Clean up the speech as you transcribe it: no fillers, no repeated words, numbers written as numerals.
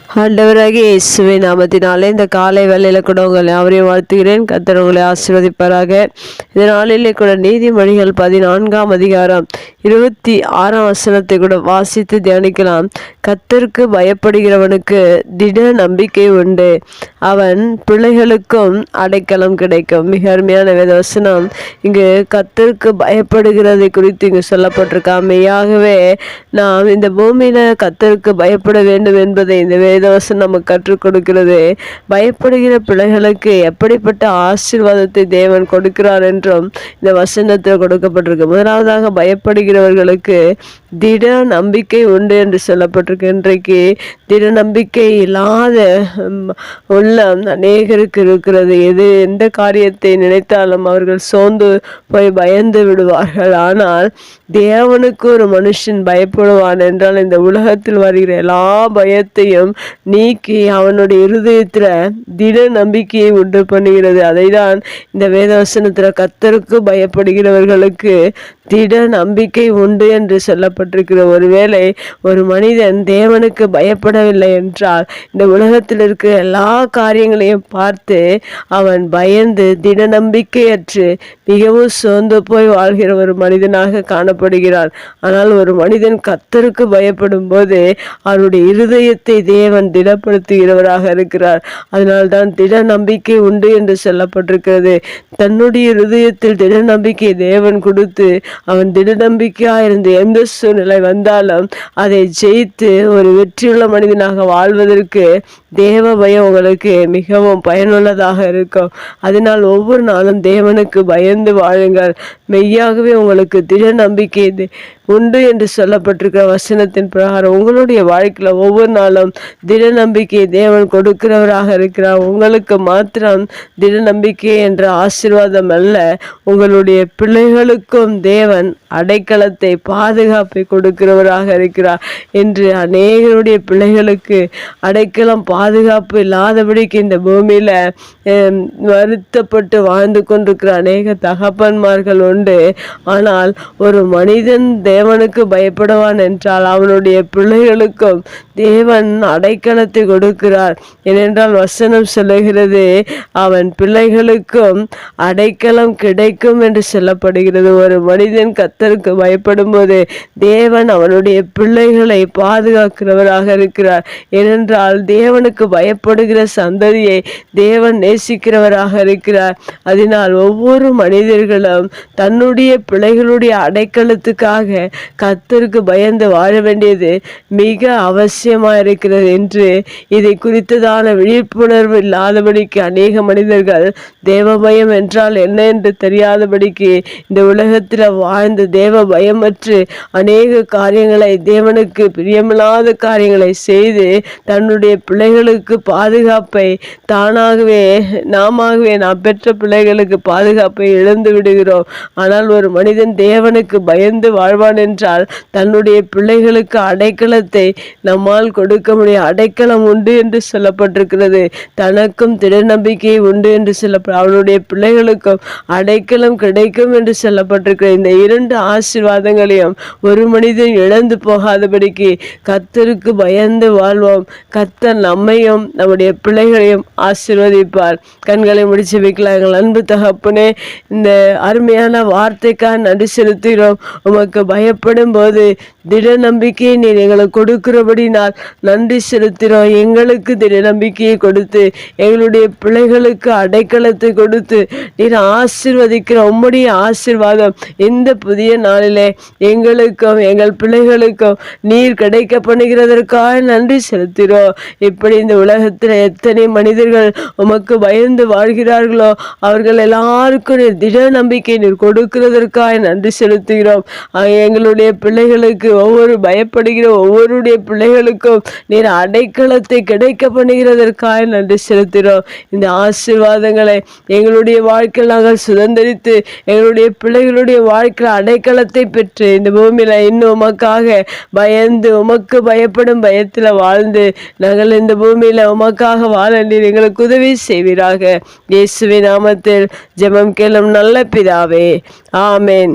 ஆண்டவராகிய இயேசுவின் நாமத்தினாலே இந்த காலை வேளையில கூட உங்களை அவரையும் வாழ்த்துகிறேன். கர்த்தர் உங்களை ஆசீர்வதிப்பாராக. இந்த நாளிலே கூட நீதிமொழிகள் 14ஆம் அதிகாரம் 26ஆம் வசனத்தை கூட வாசித்து தியானிக்கலாம். கர்த்தருக்கு பயப்படுகிறவனுக்கு திட நம்பிக்கை உண்டு, அவன் பிள்ளைகளுக்கும் அடைக்கலம் கிடைக்கும். மிக அருமையான வேத வசனம். இங்கு கர்த்தருக்கு பயப்படுகிறதை குறித்து இங்கு சொல்லப்பட்டிருக்கா. மெய்யாகவே நாம் இந்த பூமியில கர்த்தருக்கு பயப்பட வேண்டும் என்பதை இந்த வேதவசனம் நமக்கு கற்றுக் கொடுக்கிறது. பயப்படுகிற பிள்ளைகளுக்கு எப்படிப்பட்ட ஆசீர்வாதத்தை தேவன் கொடுக்கிறார் என்றும் இந்த வசனத்தில் கொடுக்கப்பட்டிருக்கு. முதலாவதாக பயப்படுகிறவர்களுக்கு திட நம்பிக்கை உண்டு என்று சொல்லப்பட்டிருக்கு. இன்றைக்கு திட நம்பிக்கை இல்லாத உள்ளம் அநேகருக்கு இருக்கிறது. எந்த காரியத்தை நினைத்தாலும் அவர்கள் சோர்ந்து போய் பயந்து விடுவார்கள். ஆனால் தேவனுக்கு ஒரு மனுஷன் பயப்படுவான் என்றால் இந்த உலகத்தில் வருகிற எல்லா பயத்தையும் நீக்கி அவனுடைய இருதயத்துல திட நம்பிக்கையை உண்டு பண்ணுகிறது. அதை தான் இந்த வேதவசனத்துல கர்த்தருக்கு பயப்படுகிறவர்களுக்கு திட நம்பிக்கை உண்டு என்று சொல்லப்பட்டிருக்கிற. ஒருவேளை ஒரு மனிதன் தேவனுக்கு பயப்படவில்லை என்றால் இந்த உலகத்தில் இருக்கிற எல்லா காரியங்களையும் பார்த்து அவன் பயந்து திட நம்பிக்கையற்று மிகவும் சோர்ந்து போய் வாழ்கிற ஒரு மனிதனாக காணப்படுகிறான். ஆனால் ஒரு மனிதன் கர்த்தருக்கு பயப்படும் போது அவருடைய இருதயத்தை தேவன் திடப்படுத்துகிறவராக இருக்கிறார். அதனால்தான் திட நம்பிக்கை உண்டு என்று சொல்லப்பட்டிருக்கிறது. தன்னுடைய இருதயத்தில் திட நம்பிக்கை தேவன் கொடுத்து அவன் திட நம்பிக்கையாக இருந்து எந்த சூழ்நிலை வந்தாலும் அதை ஜெயித்து ஒரு வெற்றியுள்ள மனிதனாக வாழ்வதற்கு தேவ பயம் உங்களுக்கு மிகவும் பயனுள்ளதாக இருக்கும். அதனால் ஒவ்வொரு நாளும் தேவனுக்கு பயந்து வாழுங்கள். மெய்யாகவே உங்களுக்கு திட நம்பிக்கை உண்டு என்று சொல்லப்பட்டிருக்கிற வசனத்தின் பிரகாரம் உங்களுடைய வாழ்க்கையில் ஒவ்வொரு நாளும் திட நம்பிக்கை தேவன் கொடுக்கிறவராக இருக்கிறார். உங்களுக்கு மாத்திரம் திட நம்பிக்கை என்ற ஆசீர்வாதம் அல்ல, உங்களுடைய பிள்ளைகளுக்கும் தேவன் அடைக்கலத்தை பாதுகாப்பை கொடுக்கிறவராக இருக்கிறார். என்று அநேகருடைய பிள்ளைகளுக்கு அடைக்கலம் பாதுகாப்பு இல்லாதபடிக்கு இந்த பூமியில வருத்தப்பட்டு வாழ்ந்து கொண்டிருக்கிற அநேக தகப்பன்மார்கள் உண்டு. ஆனால் ஒரு மனிதன் தேவனுக்கு பயப்படுவான் என்றால் அவனுடைய பிள்ளைகளுக்கும் தேவன் அடைக்கலத்தை கொடுக்கிறார். ஏனென்றால் வசனம் சொல்லுகிறது, அவன் பிள்ளைகளுக்கும் அடைக்கலம் கிடைக்கும் என்று சொல்லப்படுகிறது. ஒரு மனிதன் கர்த்தருக்கு பயப்படும் போது தேவன் அவனுடைய பிள்ளைகளை பாதுகாக்கிறவராக இருக்கிறார். ஏனென்றால் தேவனுக்கு பயப்படுகிற சந்ததியை தேவன் நேசிக்கிறவராக இருக்கிறார். அதனால் ஒவ்வொரு மனிதர்களும் தன்னுடைய பிள்ளைகளுடைய அடைக்கலத்துக்காக கர்த்தருக்கு பயந்து வாழ வேண்டியது மிக அவசியமாக இருக்கிறது என்று இதை குறித்ததான விழிப்புணர்வு இல்லாதபடிக்கு அநேக மனிதர்கள் தேவ பயம் என்றால் என்ன என்று தெரியாதபடிக்கு இந்த உலகத்தில் வாழ்ந்து தேவ பயமற்று அநேக காரியங்களை தேவனுக்கு பிரியமில்லாத காரியங்களை செய்து தன்னுடைய பிள்ளைகளுக்கு பாதுகாப்பை தானாகவே நாம் பெற்ற பிள்ளைகளுக்கு பாதுகாப்பை இழந்து விடுகிறோம். ஆனால் ஒரு மனிதன் தேவனுக்கு பயந்து வாழ்வான் என்றால் தன்னுடைய பிள்ளைகளுக்கு அடைக்கலத்தை நம்மால் கொடுக்க முடியும். அடைக்கலம் உண்டு என்று சொல்லப்பட்டிருக்கிறது. தனக்கும் திட நம்பிக்கை உண்டு என்று அவனுடைய பிள்ளைகளுக்கும் அடைக்கலம் கிடைக்கும் என்று சொல்லப்பட்டிருக்கிறது. இந்த இரண்டு ஆசீர்வாதங்களையும் ஒரு மனிதன் இழந்து போகாதபடிக்கு கர்த்தருக்கு பயந்து வாழ்வோம். கர்த்தர் நம்மையும் நம்முடைய பிள்ளைகளையும் ஆசீர்வதிப்பார். கண்களை முடிச்சு வைக்கலாம். எங்கள் அன்பு தகப்பனே, இந்த அருமையான வார்த்தைக்காக நன்றி செலுத்துகிறோம். உமக்கு பயப்படும் போது திட நம்பிக்கையை நீர் எங்களுக்கு கொடுக்கிறபடினால் நன்றி செலுத்துகிறோம். எங்களுக்கு திட நம்பிக்கையை கொடுத்து எங்களுடைய பிள்ளைகளுக்கு அடைக்கலத்தை கொடுத்து நீர் ஆசீர்வதிக்கிற உம்முடைய ஆசீர்வாதம் இந்த புதிய நாளிலே எங்களுக்கும் எங்கள் பிள்ளைகளுக்கும் நீர் கிடைக்க பண்ணுகிறதற்காக நன்றி செலுத்துகிறோம். இப்படி இந்த உலகத்தில் எத்தனை மனிதர்கள் உமக்கு பயந்து வாழ்கிறார்களோ அவர்கள் எல்லாருக்கும் நீர் திட நம்பிக்கை நீர் கொடுக்கிறதற்காக நன்றி செலுத்துகிறோம். எங்களுடைய பிள்ளைகளுக்கு பயப்படுகிற ஒவ்வொருடைய பிள்ளைகளுக்கும் நீர் அடைக்கலத்தை கிடைக்க பண்ணுகிறதற்காக நன்றி செலுத்துகிறோம். இந்த ஆசீர்வாதங்களை எங்களுடைய வாழ்க்கையில் நாங்கள் சுதந்திரித்து எங்களுடைய பிள்ளைகளுடைய வாழ்க்கையில் அடைக்கலத்தை பெற்று இந்த பூமியில இன்னும் உமக்காக பயந்து உமக்கு பயப்படும் பயத்தில் வாழ்ந்து நாங்கள் இந்த பூமியில உமக்காக வாழ நீர் எங்களுக்கு உதவி செய்வீராக. இயேசுவின் நாமத்தில் ஜெபம் கேளும் நல்ல பிதாவே, ஆமேன்.